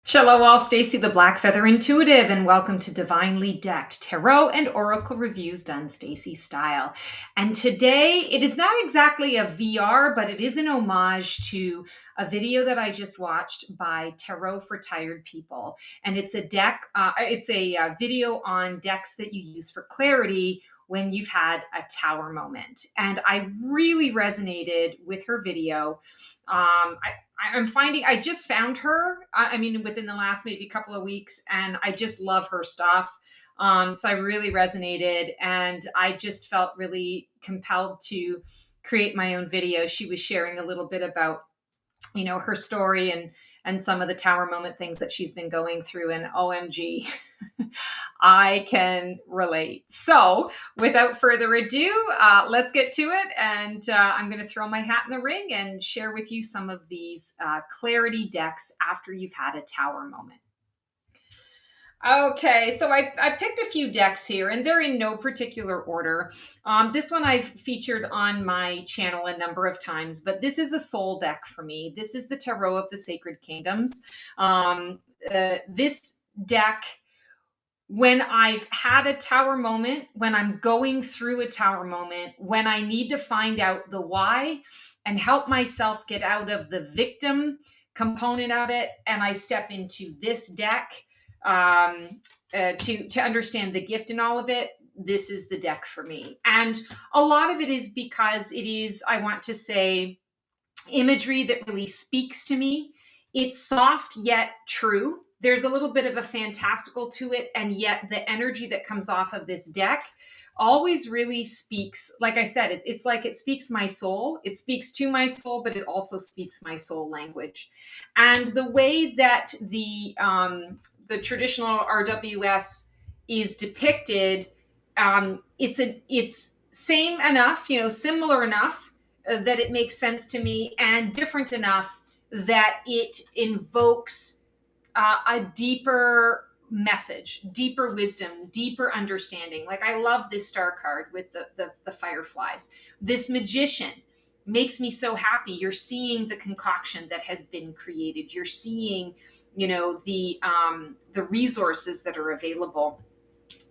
Shalom, Stacy the Black Feather Intuitive, and welcome to Divinely Decked Tarot and Oracle Reviews done Stacy style. And today, it is not exactly a VR, but it is an homage to a video that I just watched by Tarot for Tired People. And it's a video on decks that you use for clarity when you've had a tower moment. And I really resonated with her video. I'm finding I just found her. I mean, within the last maybe couple of weeks, and I just love her stuff. So I really resonated, and I just felt really compelled to create my own video. She was sharing a little bit about, her story and some of the tower moment things that she's been going through, and OMG, I can relate. So without further ado, let's get to it. And I'm going to throw my hat in the ring and share with you some of these clarity decks after you've had a tower moment. Okay, so I picked a few decks here, and they're in no particular order. This one I've featured on my channel a number of times, but this is a soul deck for me. This is the Tarot of the Sacred Kingdoms. This deck, when I've had a tower moment, when I'm going through a tower moment, when I need to find out the why and help myself get out of the victim component of it, and I step into this deck to understand the gift in all of it, this is the deck for me. And a lot of it is because it is, I want to say, imagery that really speaks to me. It's soft yet true. There's a little bit of a fantastical to it, and yet the energy that comes off of this deck always really speaks. Like I said, it's like it speaks my soul. It speaks to my soul, but it also speaks my soul language. And the way that the traditional RWS is depicted, it's same enough, similar enough that it makes sense to me, and different enough that it invokes a deeper message, deeper wisdom, deeper understanding. Like, I love this star card with the fireflies. This magician makes me so happy. You're seeing the concoction that has been created. You're seeing, the resources that are available.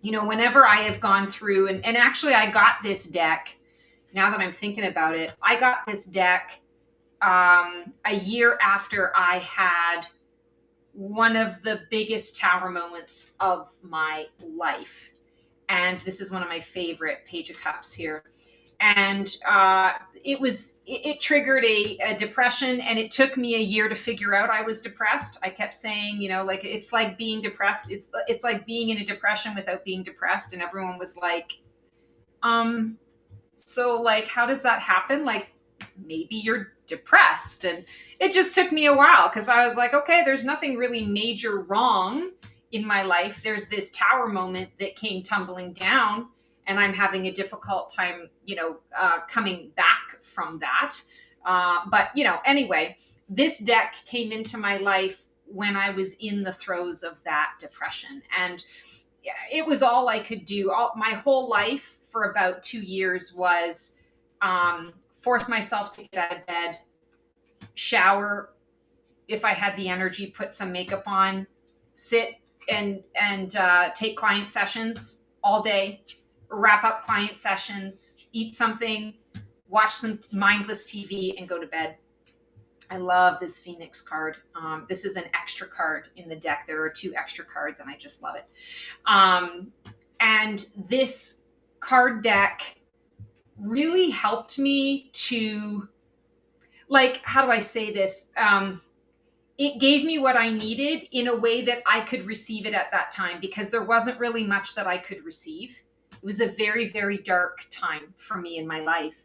Whenever I have gone through, and actually I got this deck, now that I'm thinking about it, I got this deck a year after I had one of the biggest tower moments of my life. And this is one of my favorite Page of Cups here. And it triggered a depression, and it took me a year to figure out I was depressed. I kept saying, like, it's like being depressed. It's like being in a depression without being depressed. And everyone was like, so like, how does that happen? Like, maybe you're depressed. And it just took me a while, because I was like, okay, there's nothing really major wrong in my life. There's this tower moment that came tumbling down, and I'm having a difficult time, coming back from that. But anyway, this deck came into my life when I was in the throes of that depression. And it was all I could do. My whole life for about 2 years was force myself to get out of bed, shower if I had the energy, put some makeup on, sit and take client sessions all day, wrap up client sessions, eat something, watch some mindless TV, and go to bed. I love this Phoenix card. This is an extra card in the deck. There are 2 extra cards, and I just love it. And this card deck really helped me to, like, how do I say this? It gave me what I needed in a way that I could receive it at that time, because there wasn't really much that I could receive. It was a very, very dark time for me in my life.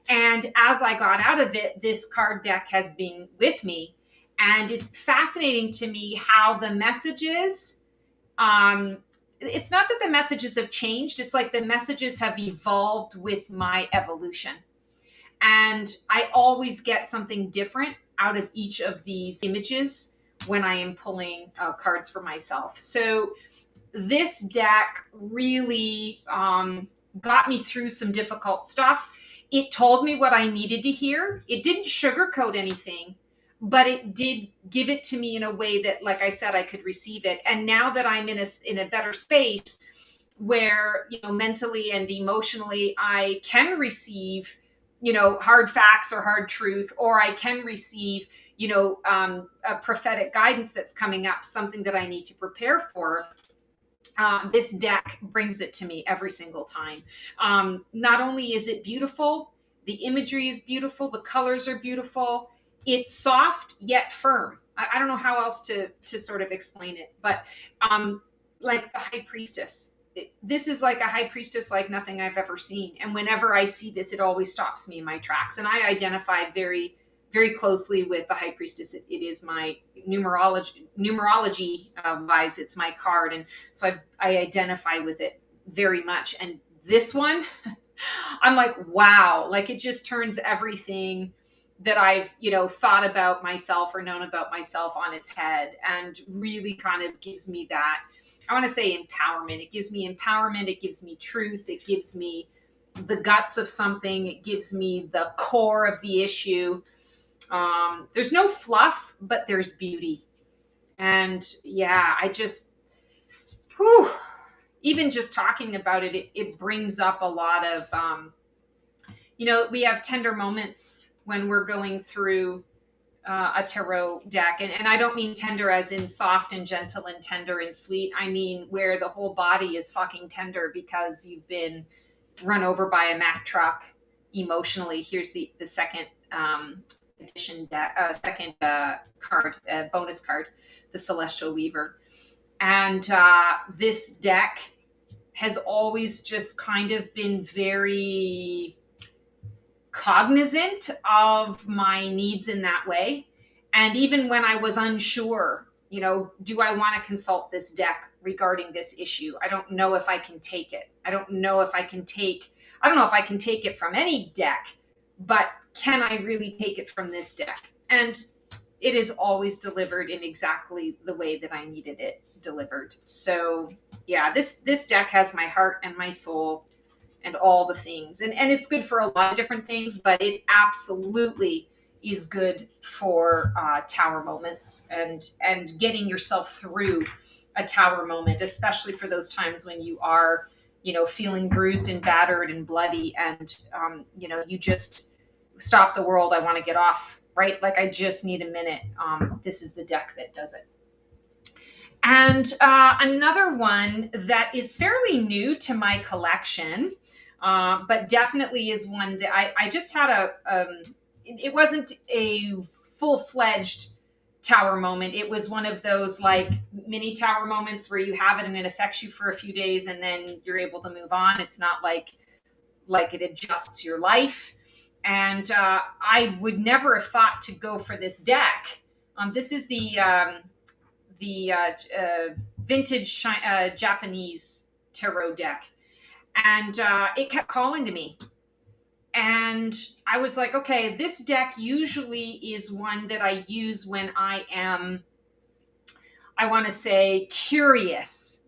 And as I got out of it, this card deck has been with me. And it's fascinating to me how the messages, it's not that the messages have changed. It's like the messages have evolved with my evolution. And I always get something different out of each of these images when I am pulling cards for myself. So this deck really got me through some difficult stuff. It told me what I needed to hear. It didn't sugarcoat anything. but it did give it to me in a way that, like I said, I could receive it. And now that I'm in a better space where, mentally and emotionally, I can receive, hard facts or hard truth, or I can receive, a prophetic guidance that's coming up, something that I need to prepare for. This deck brings it to me every single time. Not only is it beautiful, the imagery is beautiful, the colors are beautiful. It's soft yet firm. I don't know how else to sort of explain it, but like the High Priestess. This is like a High Priestess like nothing I've ever seen. And whenever I see this, it always stops me in my tracks. And I identify very, very closely with the High Priestess. It is my numerology wise, it's my card. And so I identify with it very much. And this one, I'm like, wow, like it just turns everything that I've, thought about myself or known about myself on its head, and really kind of gives me that, I want to say, empowerment. It gives me empowerment. It gives me truth. It gives me the guts of something. It gives me the core of the issue. There's no fluff, but there's beauty. And yeah, I just, whew, even just talking about it, it brings up a lot of, we have tender moments when we're going through a tarot deck. And I don't mean tender as in soft and gentle and tender and sweet. I mean where the whole body is fucking tender because you've been run over by a Mack truck emotionally. Here's the second edition deck, second card, bonus card, the Celestial Weaver. And this deck has always just kind of been very cognizant of my needs in that way. And even when I was unsure, do I want to consult this deck regarding this issue? I don't know if I can take it. I don't know if I can take it from any deck, but can I really take it from this deck? And it is always delivered in exactly the way that I needed it delivered. So yeah, this deck has my heart and my soul and all the things. And it's good for a lot of different things, but it absolutely is good for tower moments and getting yourself through a tower moment, especially for those times when you are, feeling bruised and battered and bloody, and you just stop the world. I want to get off, right? Like I just need a minute. This is the deck that does it. And another one that is fairly new to my collection, but definitely is one that I just had it wasn't a full-fledged tower moment. It was one of those like mini tower moments where you have it and it affects you for a few days and then you're able to move on. It's not like it adjusts your life. And I would never have thought to go for this deck. This is the vintage Japanese tarot deck. And it kept calling to me. And I was like, okay, this deck usually is one that I use when I am, I want to say, curious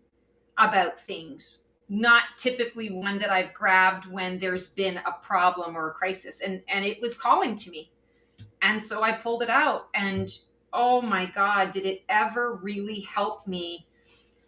about things. Not typically one that I've grabbed when there's been a problem or a crisis. And it was calling to me. And so I pulled it out. And oh my God, did it ever really help me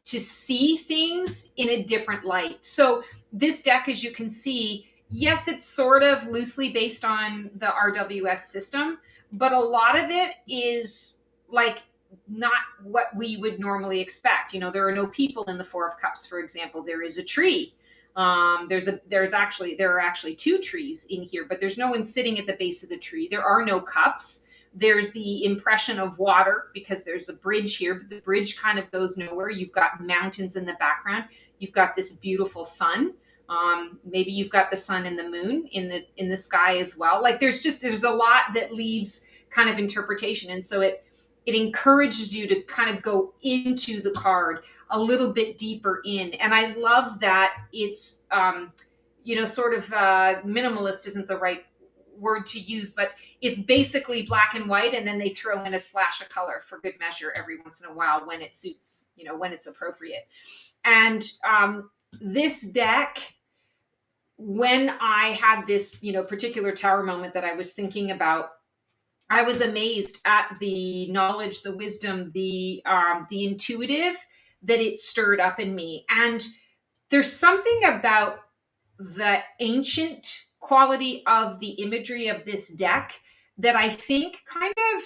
to see things in a different light. So this deck, as you can see, yes, it's sort of loosely based on the RWS system, but a lot of it is like not what we would normally expect. There are no people in the Four of Cups, for example. There is a tree. There are actually two trees in here, but there's no one sitting at the base of the tree. There are no cups. There's the impression of water because there's a bridge here, but the bridge kind of goes nowhere. You've got mountains in the background. You've got this beautiful sun. Maybe you've got the sun and the moon in the sky as well. Like there's a lot that leaves kind of interpretation. And so it encourages you to kind of go into the card a little bit deeper in. And I love that it's, sort of minimalist isn't the right word to use, but it's basically black and white, and then they throw in a splash of color for good measure every once in a while when it suits, when it's appropriate. And this deck, when I had this, particular tower moment that I was thinking about, I was amazed at the knowledge, the wisdom, the intuitive that it stirred up in me. And there's something about the ancient quality of the imagery of this deck that I think kind of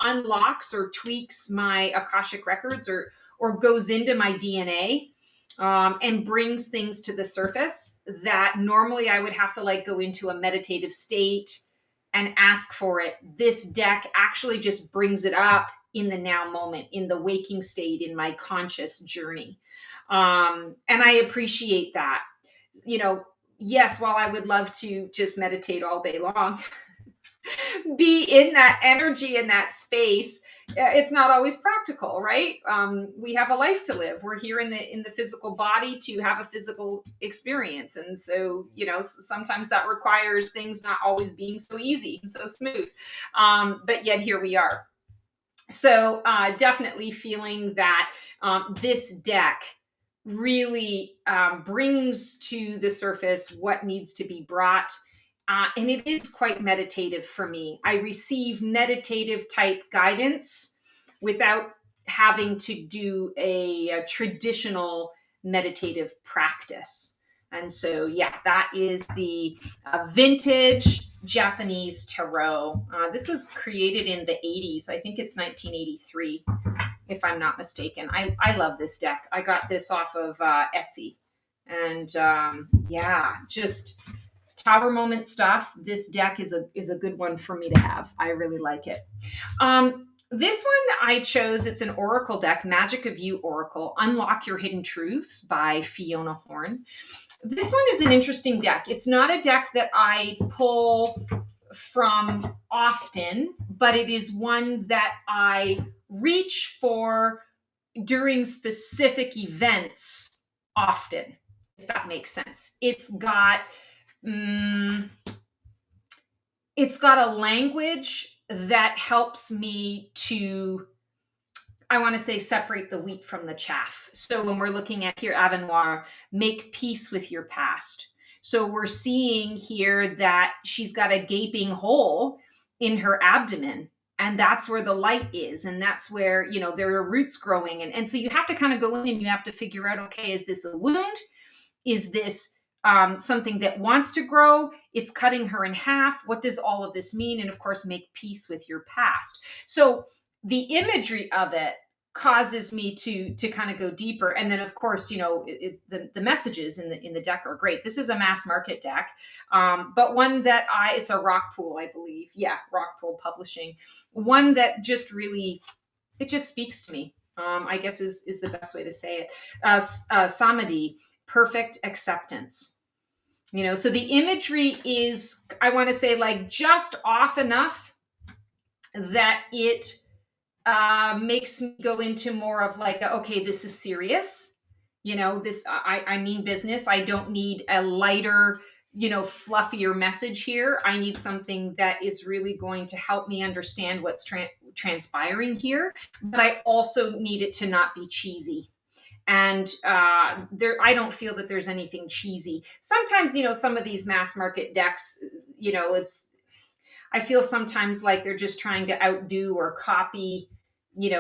unlocks or tweaks my Akashic records, or goes into my DNA, and brings things to the surface that normally I would have to like go into a meditative state and ask for it. This deck actually just brings it up in the now moment, in the waking state, in my conscious journey. And I appreciate that. You know, yes, while I would love to just meditate all day long, be in that energy, in that space, it's not always practical, right? We have a life to live. We're here in the physical body to have a physical experience, and so sometimes that requires things not always being so easy and so smooth. But yet here we are. So definitely feeling that this deck really brings to the surface what needs to be brought. And it is quite meditative for me. I receive meditative type guidance without having to do a traditional meditative practice. And so, yeah, that is the vintage Japanese tarot. This was created in the 80s. I think it's 1983, if I'm not mistaken. I love this deck. I got this off of Etsy. And yeah, just Tower Moment stuff. This deck is a good one for me to have. I really like it. This one I chose, it's an Oracle deck, Magic of You Oracle, Unlock Your Hidden Truths by Fiona Horn. This one is an interesting deck. It's not a deck that I pull from often, but it is one that I reach for during specific events often, if that makes sense. It's got a language that helps me to, I want to say, separate the wheat from the chaff. So when we're looking at here, Avenoir, make peace with your past. So we're seeing here that she's got a gaping hole in her abdomen, and that's where the light is. And that's where, there are roots growing. And so you have to kind of go in and you have to figure out, okay, is this a wound? Is this something that wants to grow? It's cutting her in half. What does all of this mean? And of course, make peace with your past. So the imagery of it causes me to kind of go deeper. And then of course, the messages in the deck are great. This is a mass market deck, but one that it's a Rockpool, I believe. Yeah, Rockpool Publishing. One that just really, it just speaks to me. I guess is the best way to say it. Samadhi, perfect acceptance. So the imagery is, I want to say, like just off enough that it makes me go into more of like, okay, this is serious. This, I mean business. I don't need a lighter, fluffier message here. I need something that is really going to help me understand what's transpiring here. But I also need it to not be cheesy. And I don't feel that there's anything cheesy. Sometimes, some of these mass market decks, I feel sometimes like they're just trying to outdo or copy,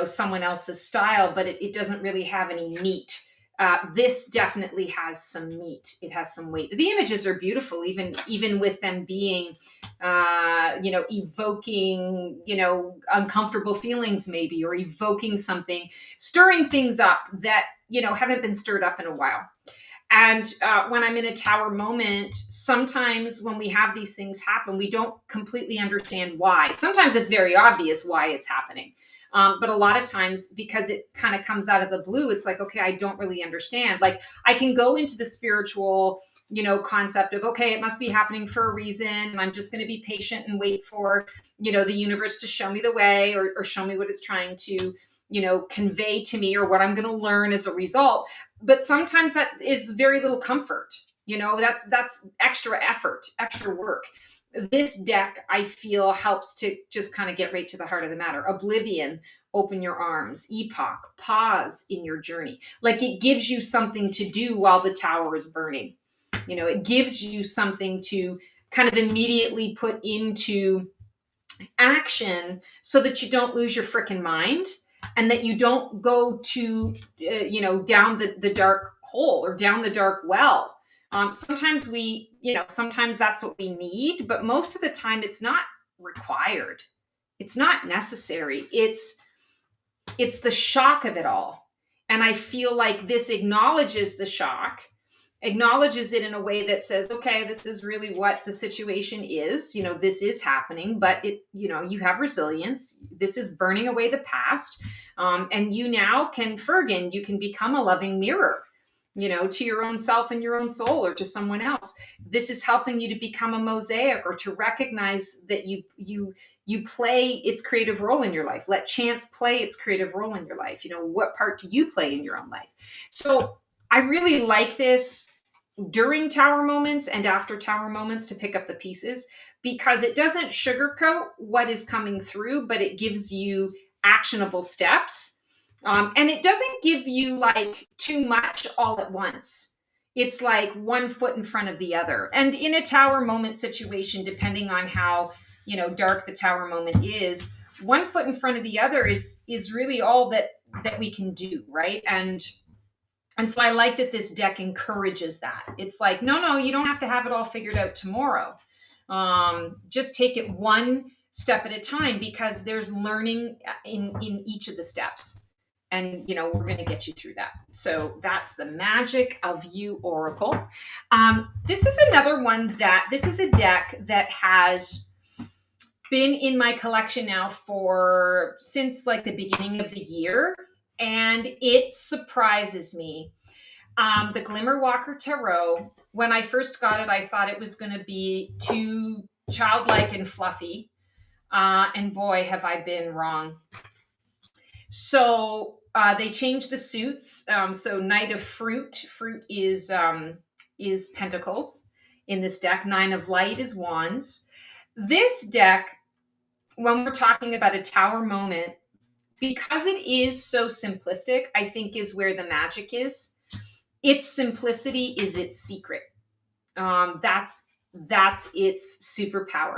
someone else's style, but it doesn't really have any meat. This definitely has some meat. It has some weight. The images are beautiful, even with them being, evoking, uncomfortable feelings maybe, or evoking something, stirring things up that, haven't been stirred up in a while. And when I'm in a tower moment, sometimes when we have these things happen, we don't completely understand why. Sometimes it's very obvious why it's happening. But a lot of times, because it kind of comes out of the blue, it's like, okay, I don't really understand. Like I can go into the spiritual, concept of, okay, it must be happening for a reason. And I'm just going to be patient and wait for, the universe to show me the way, or show me what it's trying to, convey to me, or what I'm going to learn as a result. But sometimes that is very little comfort. That's extra effort, extra work. This deck, I feel, helps to just kind of get right to the heart of the matter. Oblivion, open your arms. Epoch, pause in your journey. Like it gives you something to do while the tower is burning. It gives you something to kind of immediately put into action so that you don't lose your freaking mind and that you don't go to down the dark hole or down the dark well. Sometimes sometimes that's what we need, but most of the time it's not required. It's not necessary. It's the shock of it all. And I feel like this acknowledges the shock, acknowledges it in a way that says, okay, this is really what the situation is. This is happening, but you have resilience. This is burning away the past. And you now can, Fergan, you can become a loving mirror, to your own self and your own soul or to someone else. This is helping you to become a mosaic or to recognize that you play its creative role in your life. Let chance play its creative role in your life. What part do you play in your own life? So I really like this during tower moments and after tower moments to pick up the pieces, because it doesn't sugarcoat what is coming through, but it gives you actionable steps. And it doesn't give you like too much all at once. It's like one foot in front of the other. And in a tower moment situation, depending on how dark the tower moment is, one foot in front of the other is really all that we can do, right? And so I like that this deck encourages that. It's like, no, you don't have to have it all figured out tomorrow. Just take it one step at a time, because there's learning in each of the steps. And, we're going to get you through that. So that's the Magic of You Oracle. This is another one this is a deck that has been in my collection now since like the beginning of the year. And it surprises me. The Glimmer Walker Tarot, when I first got it, I thought it was going to be too childlike and fluffy. And boy, have I been wrong. So they changed the suits. So Knight of Fruit is Pentacles in this deck. 9 of Light is Wands. This deck, when we're talking about a tower moment, because it is so simplistic, I think is where the magic is. Its simplicity is its secret. That's its superpower.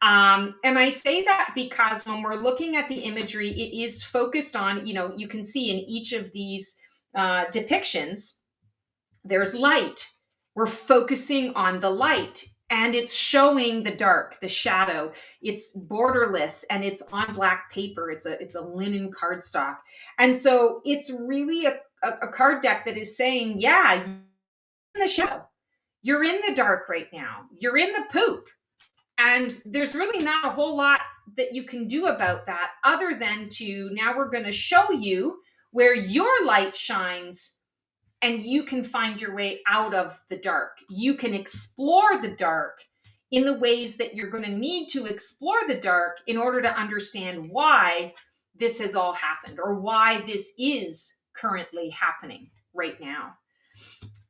And I say that because when we're looking at the imagery, it is focused on, you can see in each of these depictions, there's light. We're focusing on the light, and it's showing the dark, the shadow. It's borderless, and it's on black paper. It's a linen cardstock. And so it's really a card deck that is saying, yeah, you're in the shadow. You're in the dark right now. You're in the poop. And there's really not a whole lot that you can do about that, other than now we're going to show you where your light shines, and you can find your way out of the dark. You can explore the dark in the ways that you're going to need to explore the dark in order to understand why this has all happened, or why this is currently happening right now.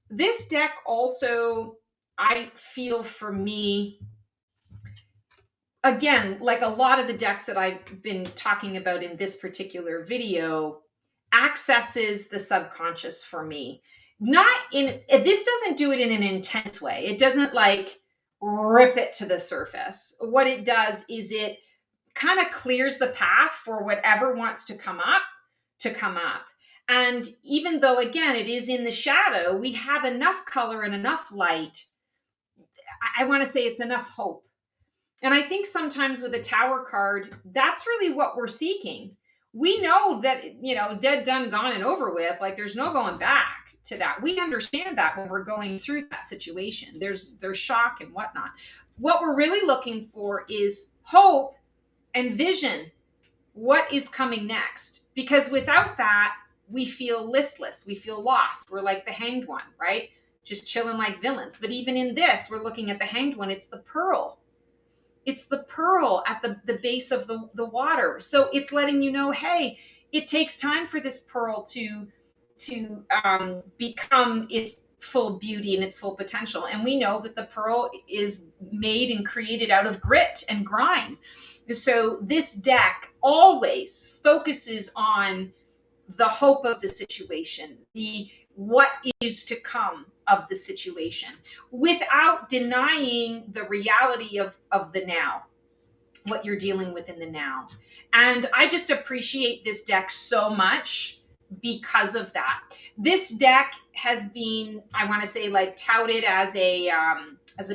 This deck also, I feel, for me, again, like a lot of the decks that I've been talking about in this particular video, accesses the subconscious for me. This doesn't do it in an intense way. It doesn't like rip it to the surface. What it does is it kind of clears the path for whatever wants to come up. And even though, again, it is in the shadow, we have enough color and enough light. I want to say it's enough hope. And I think sometimes with a tower card, that's really what we're seeking. We know that, dead, done, gone, and over with. Like, there's no going back to that. We understand that when we're going through that situation. There's shock and whatnot. What we're really looking for is hope and vision. What is coming next? Because without that, we feel listless. We feel lost. We're like the Hanged One, right? Just chilling like villains. But even in this, we're looking at the Hanged One. It's the pearl. It's the pearl at the base of the water. So it's letting you know, hey, it takes time for this pearl to become its full beauty and its full potential. And we know that the pearl is made and created out of grit and grime. So this deck always focuses on the hope of the situation, the what is to come of the situation, without denying the reality of the now. what you're dealing with in the now. And I just appreciate this deck so much because of that. This deck has been, I want to say, like touted as a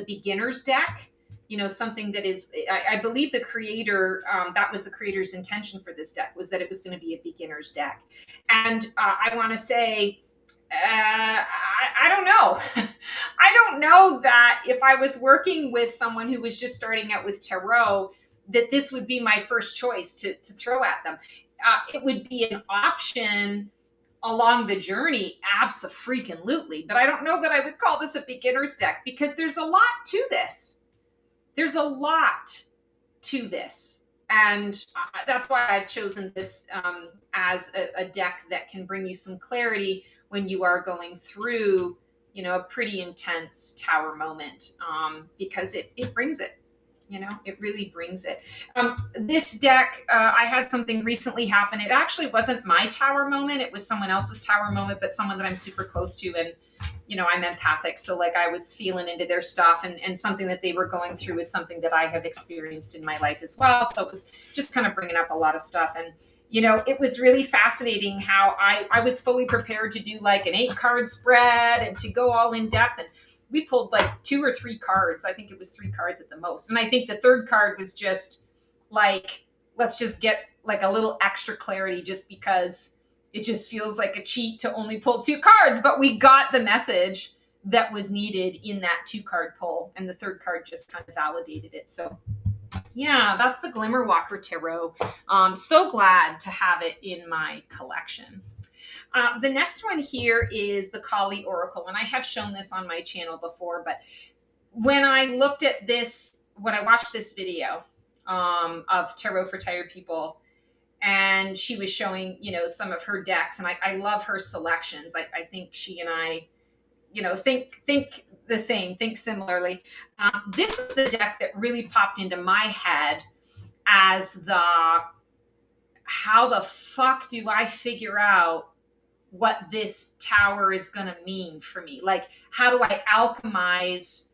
beginner's deck. You know, something that is, I believe the creator, that was the creator's intention for this deck, was that it was going to be a beginner's deck. And I want to say, I don't know. I don't know that if I was working with someone who was just starting out with tarot, that this would be my first choice to throw at them. It would be an option along the journey, abso-freaking-lutely. But I don't know that I would call this a beginner's deck, because there's a lot to this. There's a lot to this. And that's why I've chosen this as a deck that can bring you some clarity when you are going through, you know, a pretty intense tower moment, because it brings it. You know, it really brings it. This deck, I had something recently happen. It actually wasn't my tower moment. It was someone else's tower moment, but someone that I'm super close to. And, you know, I'm empathic. So like I was feeling into their stuff, and something that they were going through is something that I have experienced in my life as well. So it was just kind of bringing up a lot of stuff. And, you know, it was really fascinating how I was fully prepared to do like an 8-card spread and to go all in depth. And we pulled like 2 or 3 cards. I think it was 3 cards at the most. And I think the third card was just like, let's just get like a little extra clarity, just because it just feels like a cheat to only pull 2 cards. But we got the message that was needed in that 2-card pull. And the third card just kind of validated it. So yeah, that's the Glimmerwalker Tarot. So glad to have it in my collection. The next one here is the Kali Oracle, and I have shown this on my channel before, but when I looked at this, when I watched this video of Tarot for Tired People, and she was showing, you know, some of her decks, and I love her selections. I think she and I, you know, think the same, think similarly. This was the deck that really popped into my head as the, how the fuck do I figure out what this tower is going to mean for me? Like, how do I alchemize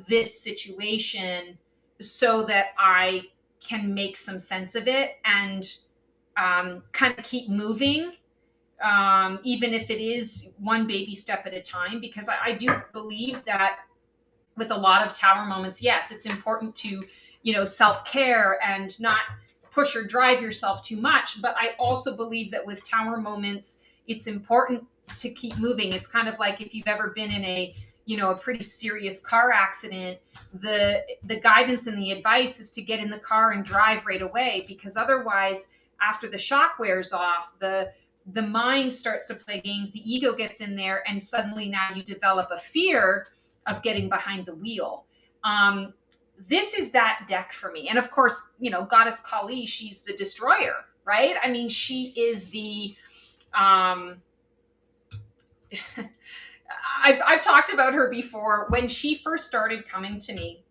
this situation so that I can make some sense of it and kind of keep moving, even if it is one baby step at a time? Because I do believe that with a lot of tower moments, yes, it's important to, you know, self-care and not push or drive yourself too much. But I also believe that with tower moments, it's important to keep moving. It's kind of like if you've ever been in a, you know, a pretty serious car accident, the guidance and the advice is to get in the car and drive right away, because otherwise, after the shock wears off, the mind starts to play games, the ego gets in there, and suddenly now you develop a fear of getting behind the wheel. This is that deck for me. And of course, you know, Goddess Kali, she's the destroyer, right? I mean, she is the, I've talked about her before. When she first started coming to me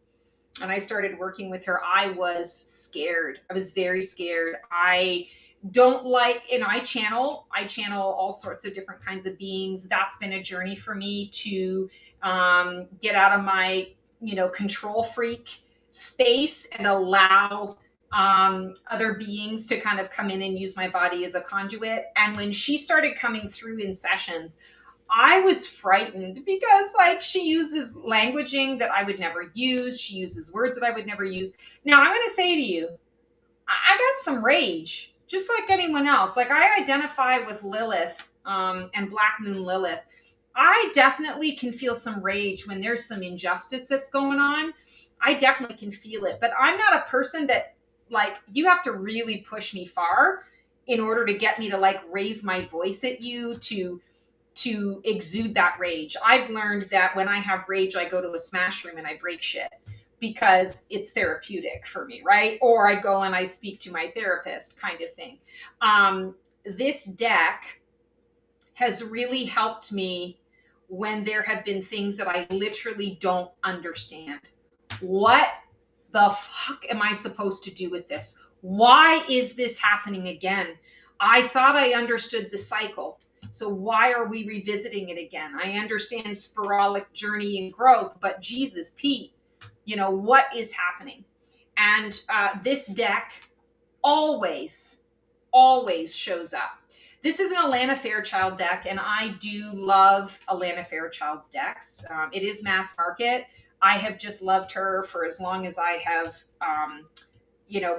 and I started working with her, I was scared. I was very scared. I don't like, and I channel all sorts of different kinds of beings. That's been a journey for me to get out of my, you know, control freak space and allow other beings to kind of come in and use my body as a conduit. And when she started coming through in sessions, I was frightened because like she uses languaging that I would never use. She uses words that I would never use. Now I'm going to say to you, I got some rage, just like anyone else. Like I identify with Lilith and Black Moon Lilith. I definitely can feel some rage when there's some injustice that's going on. I definitely can feel it. But I'm not a person that, like, you have to really push me far in order to get me to like raise my voice at you, to exude that rage. I've learned that when I have rage, I go to a smash room and I break shit because it's therapeutic for me, right? Or I go and I speak to my therapist, kind of thing. This deck has really helped me when there have been things that I literally don't understand. What the fuck am I supposed to do with this? Why is this happening again? I thought I understood the cycle. So why are we revisiting it again? I understand sporadic journey and growth, but Jesus, Pete, you know, what is happening? And this deck always, always shows up. This is an Alana Fairchild deck, and I do love Alana Fairchild's decks. It is mass market. I have just loved her for as long as I have,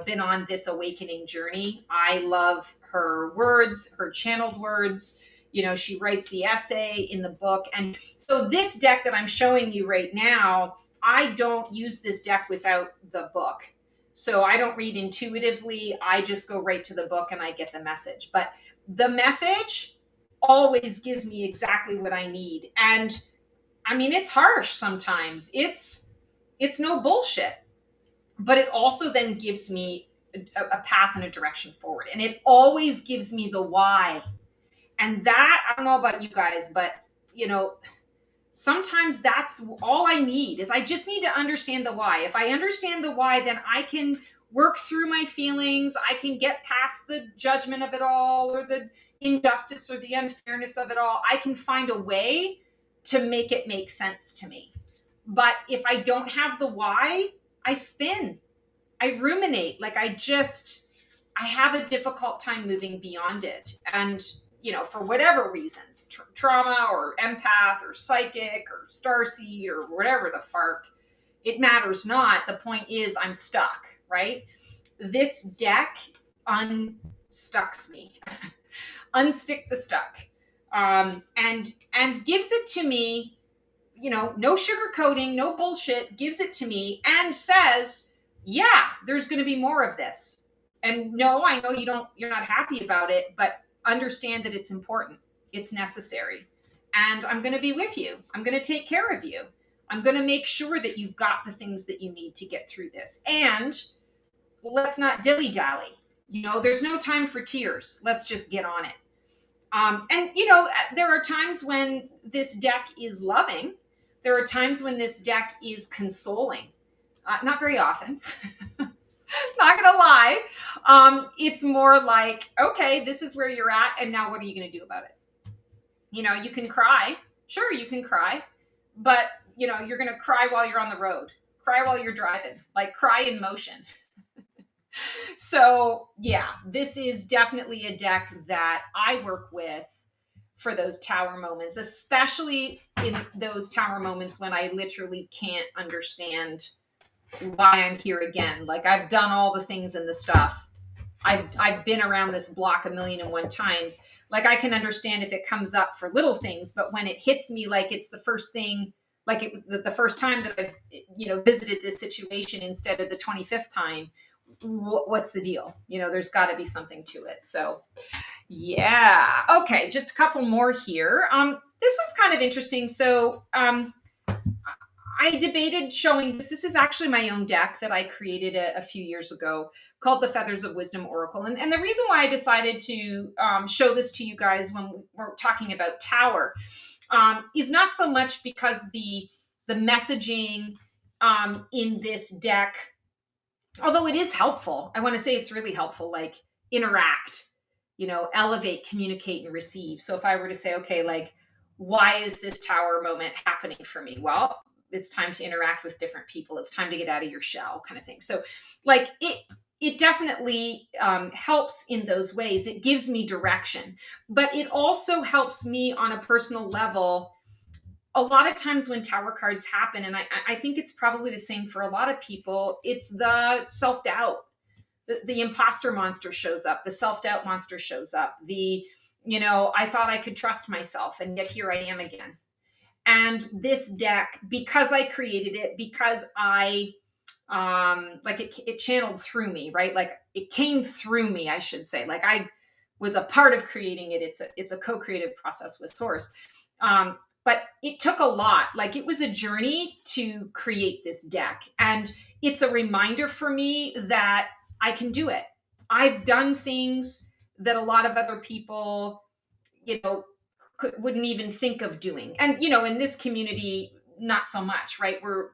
been on this awakening journey. I love her words, her channeled words. She writes the essay in the book. And so this deck that I'm showing you right now, I don't use this deck without the book. So I don't read intuitively. I just go right to the book and I get the message. But the message always gives me exactly what I need. And I mean, it's harsh sometimes. It's no bullshit. But it also then gives me a path and a direction forward. And it always gives me the why. And that, I don't know about you guys, but sometimes that's all I need is I just need to understand the why. If I understand the why, then I can work through my feelings. I can get past the judgment of it all or the injustice or the unfairness of it all. I can find a way to make it make sense to me. But if I don't have the why, I spin. I ruminate. Like I have a difficult time moving beyond it. And for whatever reasons, trauma or empath or psychic or starseed or whatever the fark, it matters not. The point is I'm stuck, right? This deck unstucks me. Unstick the stuck. And gives it to me, no sugarcoating, no bullshit, gives it to me and says, yeah, there's going to be more of this. And no, I know you're not happy about it, but understand that it's important. It's necessary. And I'm going to be with you. I'm going to take care of you. I'm going to make sure that you've got the things that you need to get through this. And let's not dilly-dally. There's no time for tears. Let's just get on it. And there are times when this deck is loving. There are times when this deck is consoling. Not very often. Not gonna lie. It's more like, okay, this is where you're at, and now what are you gonna do about it? You can cry. Sure, you can cry, but you're gonna cry while you're on the road. Cry while you're driving. Like cry in motion. So yeah, this is definitely a deck that I work with for those tower moments, especially in those tower moments when I literally can't understand why I'm here again. Like I've done all the things in the stuff. I've been around this block 1,000,001 times. Like I can understand if it comes up for little things, but when it hits me like it's the first thing, like it was the first time that I've visited this situation instead of the 25th time, what's the deal? There's got to be something to it. So yeah. Okay, just a couple more here. This one's kind of interesting. So I debated showing this. This is actually my own deck that I created a few years ago called the Feathers of Wisdom Oracle. And the reason why I decided to show this to you guys when we're talking about Tower is not so much because the messaging in this deck, although it is helpful, I want to say it's really helpful, like interact, elevate, communicate, and receive. So if I were to say, okay, like, why is this Tower moment happening for me? Well, it's time to interact with different people. It's time to get out of your shell, kind of thing. So like it definitely helps in those ways. It gives me direction, but it also helps me on a personal level. A lot of times when Tower cards happen, and I think it's probably the same for a lot of people, it's the self-doubt. The imposter monster shows up. The self-doubt monster shows up. I thought I could trust myself, and yet here I am again. And this deck, because I created it, because I it channeled through me, right? Like it came through me, I should say. Like I was a part of creating it. It's a co-creative process with Source. But it took a lot. Like it was a journey to create this deck. And it's a reminder for me that I can do it. I've done things that a lot of other people, wouldn't even think of doing. And, in this community, not so much, right? We're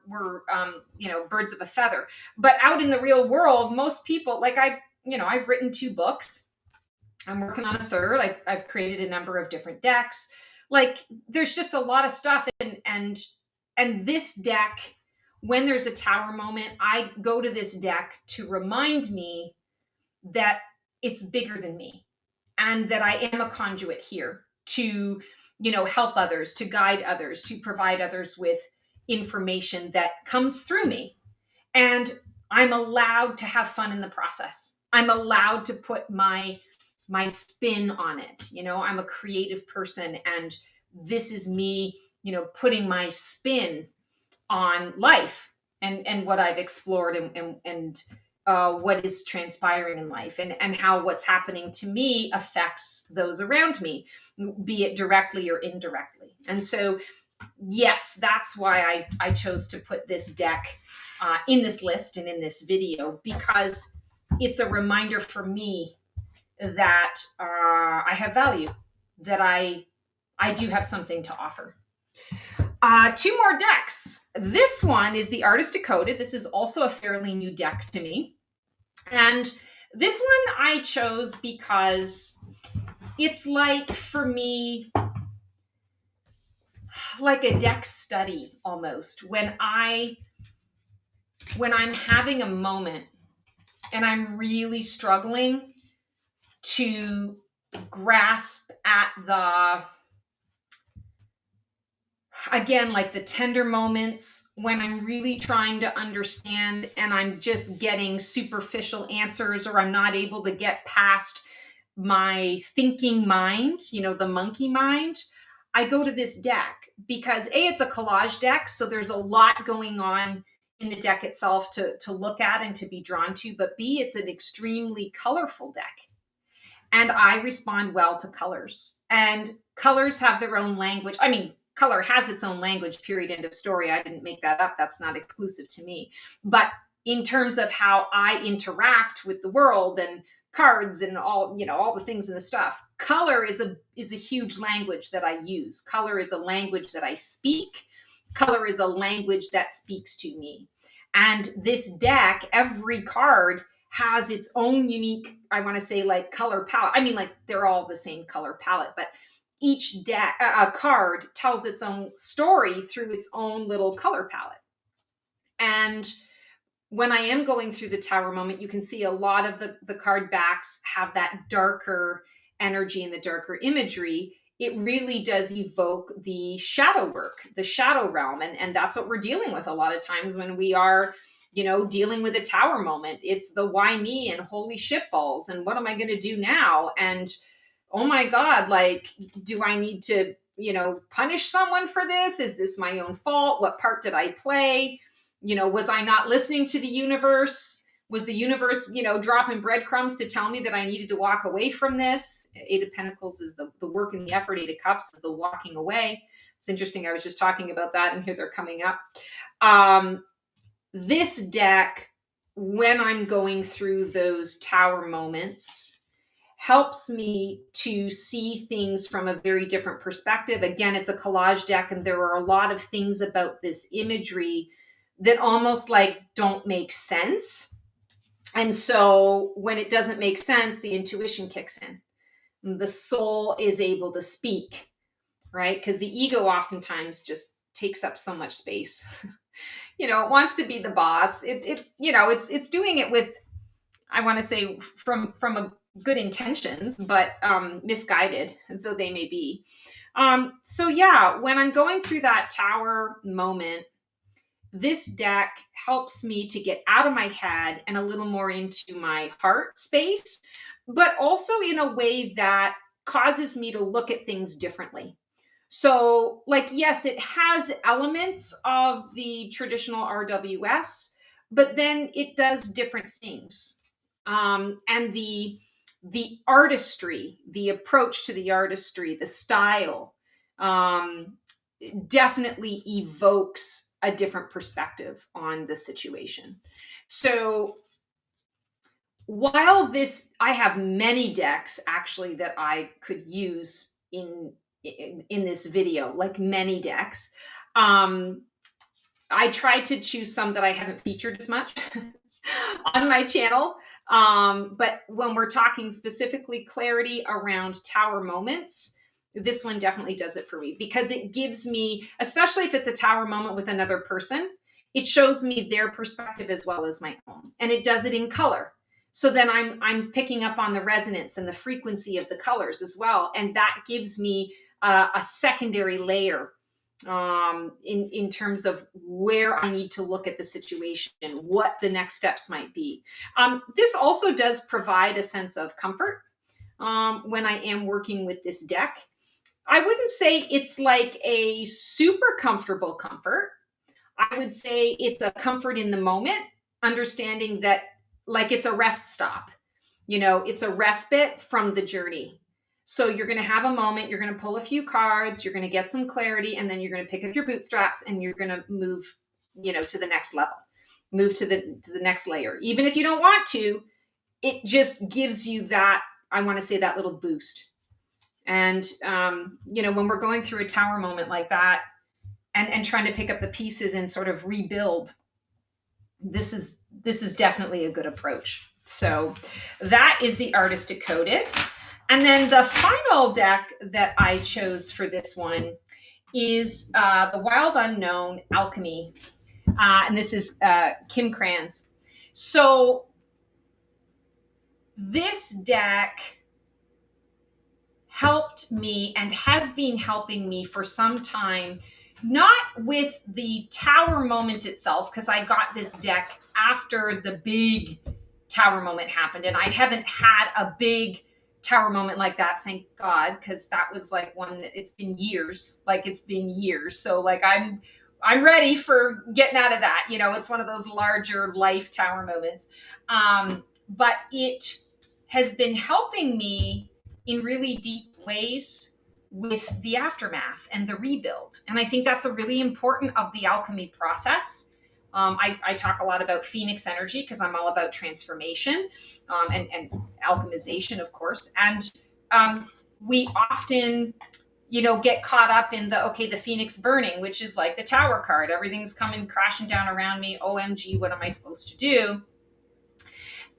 birds of a feather. But out in the real world, most people, like I've written 2 books. I'm working on a third. I've created a number of different decks. Like there's just a lot of stuff. And this deck when there's a tower moment, I go to this deck to remind me that it's bigger than me and that I am a conduit here to, help others, to guide others, to provide others with information that comes through me. And I'm allowed to have fun in the process. I'm allowed to put my spin on it. I'm a creative person, and this is me, putting my spin on life and what I've explored and what is transpiring in life, and how what's happening to me affects those around me, be it directly or indirectly. And so, yes, that's why I chose to put this deck in this list and in this video, because it's a reminder for me that I have value, that I do have something to offer. Two more decks. This one is the Artist Decoded. This is also a fairly new deck to me. And this one I chose because it's like, for me, like a deck study almost. When I'm having a moment and I'm really struggling to grasp at like the tender moments, when I'm really trying to understand and I'm just getting superficial answers, or I'm not able to get past my thinking mind, the monkey mind, I go to this deck because A, it's a collage deck. So there's a lot going on in the deck itself to look at and to be drawn to, but B, it's an extremely colorful deck. And I respond well to colors, and colors have their own language. I mean, color has its own language, period, end of story. I didn't make that up. That's not exclusive to me. But in terms of how I interact with the world and cards and all the things and the stuff, color is a huge language that I use. Color is a language that I speak. Color is a language that speaks to me. And this deck, every card has its own unique, I want to say, like, color palette. I mean, like, they're all the same color palette, but each card tells its own story through its own little color palette. And when I am going through the tower moment, you can see a lot of the card backs have that darker energy and the darker imagery. It really does evoke the shadow work, the shadow realm. And that's what we're dealing with a lot of times when we are, dealing with a tower moment. It's the why me and holy shitballs and what am I going to do now? And oh my God, like, do I need to, punish someone for this? Is this my own fault? What part did I play? Was I not listening to the universe? Was the universe, dropping breadcrumbs to tell me that I needed to walk away from this? Eight of Pentacles is the work and the effort. Eight of Cups is the walking away. It's interesting. I was just talking about that, and here they're coming up. This deck, when I'm going through those tower moments, helps me to see things from a very different perspective. Again, it's a collage deck, and there are a lot of things about this imagery that almost like don't make sense. And so when it doesn't make sense, the intuition kicks in. The soul is able to speak, right? Because the ego oftentimes just takes up so much space. It wants to be the boss. It's doing it with, I want to say, from a good intentions, but misguided, though they may be. So yeah, when I'm going through that tower moment, this deck helps me to get out of my head and a little more into my heart space, but also in a way that causes me to look at things differently. So, like, yes, it has elements of the traditional RWS, but then it does different things. And the artistry, the approach to the artistry, the style, definitely evokes a different perspective on the situation. So while I have many decks actually that I could use in this video, like many decks, I tried to choose some that I haven't featured as much on my channel. But when we're talking specifically clarity around tower moments, this one definitely does it for me, because it gives me, especially if it's a tower moment with another person, it shows me their perspective as well as my own, and it does it in color. So then I'm picking up on the resonance and the frequency of the colors as well, and that gives me a secondary layer in terms of where I need to look at the situation, what the next steps might be. This also does provide a sense of comfort when I am working with this deck. I wouldn't say it's like a super comfortable comfort. I would say it's a comfort in the moment, understanding that like it's a rest stop. It's a respite from the journey. So you're going to have a moment, you're going to pull a few cards, you're going to get some clarity, and then you're going to pick up your bootstraps and you're going to move, to the next level, move to the next layer. Even if you don't want to, it just gives you that, I want to say, that little boost. And, when we're going through a tower moment like that, and trying to pick up the pieces and sort of rebuild, this is definitely a good approach. So that is the Artist Decoded. And then the final deck that I chose for this one is the Wild Unknown Alchemy. And this is Kim Kranz. So this deck helped me and has been helping me for some time, not with the tower moment itself, because I got this deck after the big tower moment happened, and I haven't had a big tower moment like that, thank God, because that was like one that it's been years. So like I'm ready for getting out of that. It's one of those larger life tower moments. But it has been helping me in really deep ways with the aftermath and the rebuild. And I think that's a really important of the alchemy process. I talk a lot about Phoenix energy because I'm all about transformation and alchemization, of course. And we often, get caught up in the Phoenix burning, which is like the tower card. Everything's coming crashing down around me. OMG, what am I supposed to do?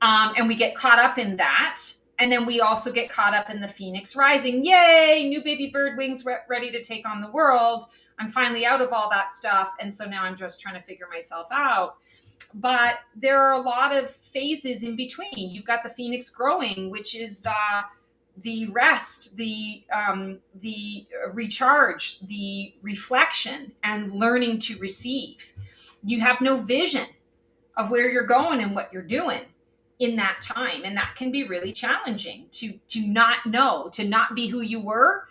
And we get caught up in that. And then we also get caught up in the Phoenix rising. Yay, new baby bird wings ready to take on the world. I'm finally out of all that stuff. And so now I'm just trying to figure myself out. But there are a lot of phases in between. You've got the Phoenix growing, which is the rest, the recharge, the reflection, and learning to receive. You have no vision of where you're going and what you're doing in that time. And that can be really challenging to not know, to not be who you were,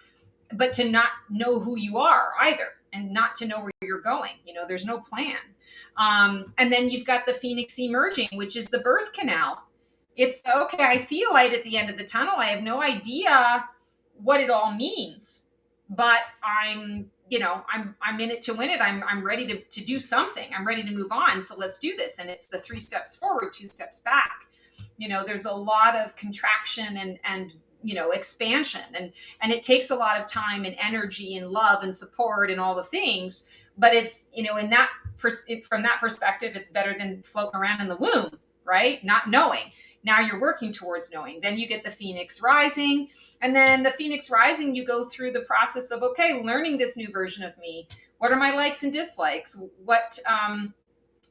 but to not know who you are either, and not to know where you're going. There's no plan. And then you've got the Phoenix emerging, which is the birth canal. It's okay, I see a light at the end of the tunnel. I have no idea what it all means, but I'm in it to win it. I'm ready to do something. I'm ready to move on. So let's do this. And it's the 3 steps forward, 2 steps back. There's a lot of contraction and expansion, and it takes a lot of time and energy and love and support and all the things. But it's, from that perspective, it's better than floating around in the womb, right? Not knowing. Now you're working towards knowing. Then you get the Phoenix rising, and then the Phoenix rising, you go through the process of, okay, learning this new version of me. What are my likes and dislikes? What am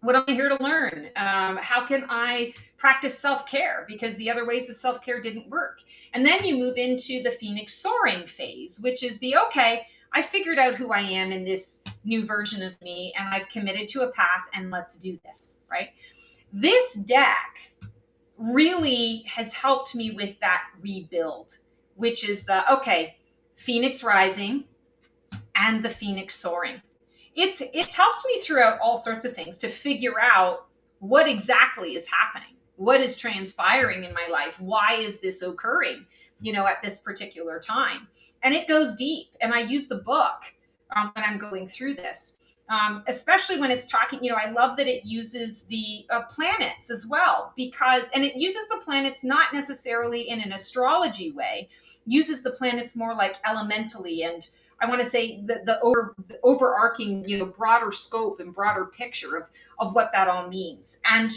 I here to learn? How can I practice self-care? Because the other ways of self-care didn't work. And then you move into the Phoenix soaring phase, which is okay, I figured out who I am in this new version of me, and I've committed to a path, and let's do this, right? This deck really has helped me with that rebuild, which is Phoenix rising and the Phoenix soaring. It's helped me throughout all sorts of things to figure out what exactly is happening, what is transpiring in my life, why is this occurring, at this particular time. And it goes deep. And I use the book when I'm going through this, especially when it's talking, I love that it uses the planets as well, and it uses the planets not necessarily in an astrology way, uses the planets more like elementally, and I want to say the overarching, broader scope and broader picture of what that all means. And,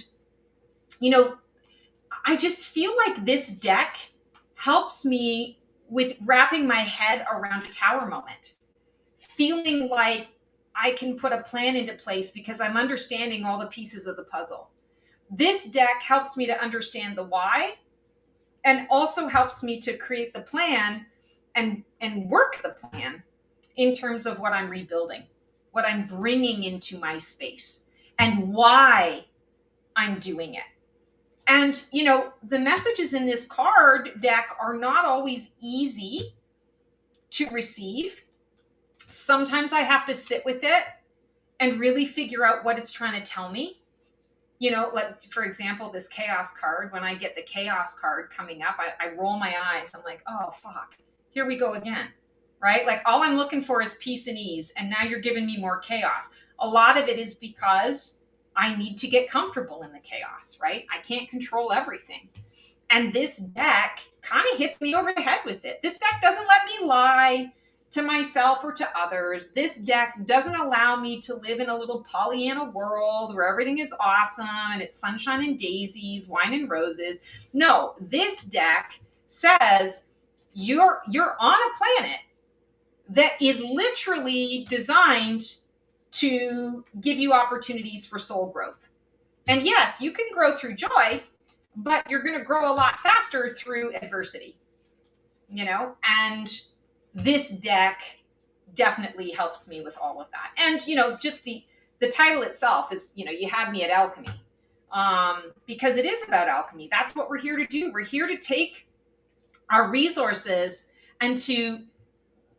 I just feel like this deck helps me with wrapping my head around a tower moment, feeling like I can put a plan into place because I'm understanding all the pieces of the puzzle. This deck helps me to understand the why, and also helps me to create the plan and work the plan in terms of what I'm rebuilding, what I'm bringing into my space, and why I'm doing it. And, the messages in this card deck are not always easy to receive. Sometimes I have to sit with it and really figure out what it's trying to tell me. Like, for example, this chaos card, when I get the chaos card coming up, I roll my eyes. I'm like, oh, fuck, here we go again, right? Like, all I'm looking for is peace and ease. And now you're giving me more chaos. A lot of it is because I need to get comfortable in the chaos, right? I can't control everything. And this deck kind of hits me over the head with it. This deck doesn't let me lie to myself or to others. This deck doesn't allow me to live in a little Pollyanna world where everything is awesome and it's sunshine and daisies, wine and roses. No, this deck says you're on a planet that is literally designed to give you opportunities for soul growth. And yes, you can grow through joy, but you're going to grow a lot faster through adversity, and this deck definitely helps me with all of that. And, just the title itself is, you had me at alchemy, because it is about alchemy. That's what we're here to do. We're here to take our resources and to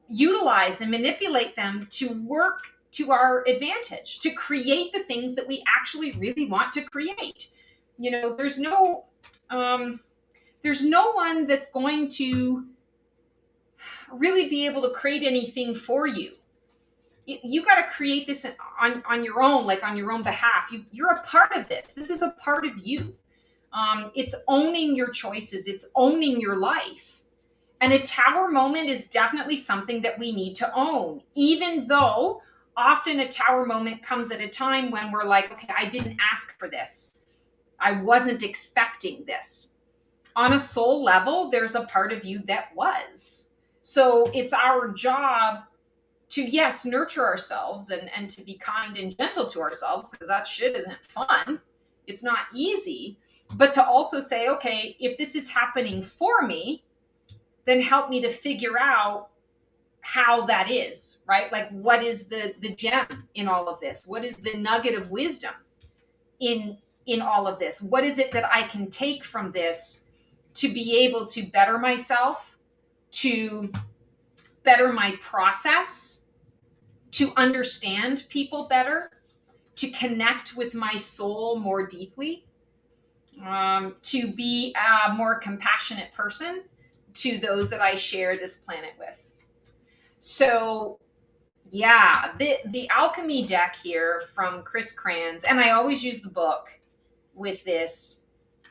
utilize and manipulate them to work to our advantage, to create the things that we actually really want to create. There's no one that's going to really be able to create anything for you. You got to create this on your own, like on your own behalf. You're a part of this. This is a part of you. It's owning your choices. It's owning your life. And a tower moment is definitely something that we need to own, even though often a tower moment comes at a time when we're like, okay, I didn't ask for this. I wasn't expecting this. On a soul level, there's a part of you that was. So it's our job to, yes, nurture ourselves and to be kind and gentle to ourselves, because that shit isn't fun. It's not easy. But to also say, okay, if this is happening for me, then help me to figure out how that is, right? Like, what is the gem in all of this? What is the nugget of wisdom in all of this? What is it that I can take from this to be able to better myself, to better my process, to understand people better, to connect with my soul more deeply, to be a more compassionate person to those that I share this planet with. So yeah, the alchemy deck here from Chris Kranz, and I always use the book with this,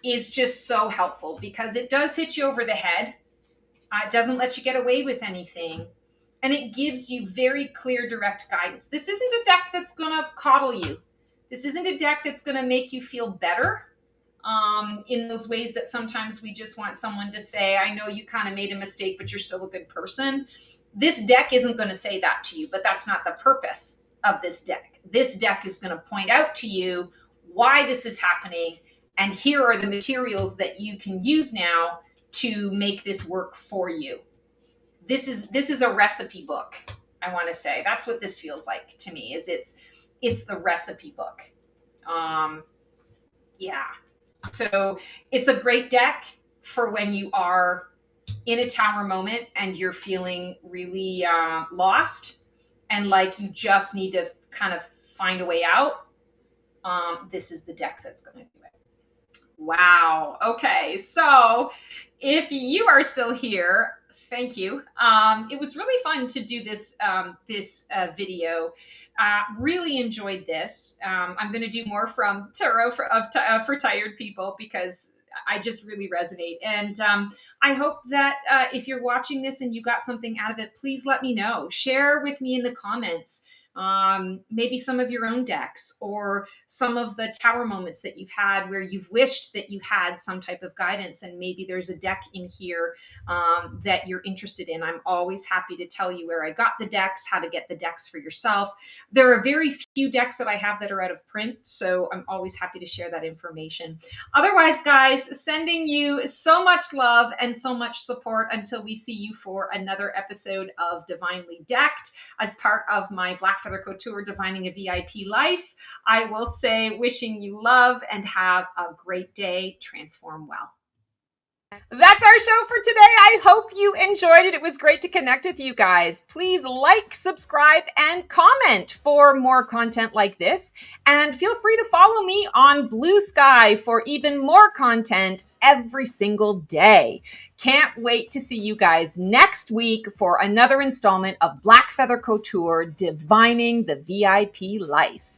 is just so helpful because it does hit you over the head. It doesn't let you get away with anything. And it gives you very clear, direct guidance. This isn't a deck that's going to coddle you. This isn't a deck that's going to make you feel better in those ways that sometimes we just want someone to say, I know you kind of made a mistake, but you're still a good person. This deck isn't going to say that to you, but that's not the purpose of this deck. This deck is going to point out to you why this is happening, and here are the materials that you can use now to make this work for you. This is a recipe book, I want to say. That's what this feels like to me, is it's the recipe book. Yeah. So it's a great deck for when you are in a tower moment and you're feeling really lost and like you just need to kind of find a way out. This is the deck that's going to do it. Wow. Okay. So if you are still here, thank you. It was really fun to do this video. Really enjoyed this. I'm going to do more from tarot for tired people because I just really resonate. And I hope that if you're watching this and you got something out of it, please let me know. Share with me in the comments maybe some of your own decks, or some of the tower moments that you've had where you've wished that you had some type of guidance, and maybe there's a deck in here that you're interested in. I'm always happy to tell you where I got the decks, how to get the decks for yourself. There are very few decks that I have that are out of print, so I'm always happy to share that information. Otherwise, guys, sending you so much love and so much support until we see you for another episode of Divinely Decked as part of my Black Feather Couture Divining a VIP Life. I will say, wishing you love and have a great day. Transform well. That's our show for today. I hope you enjoyed it. It was great to connect with you guys. Please like, subscribe, and comment for more content like this. And feel free to follow me on Blue Sky for even more content every single day. Can't wait to see you guys next week for another installment of Black Feather Couture Divining the VIP Life.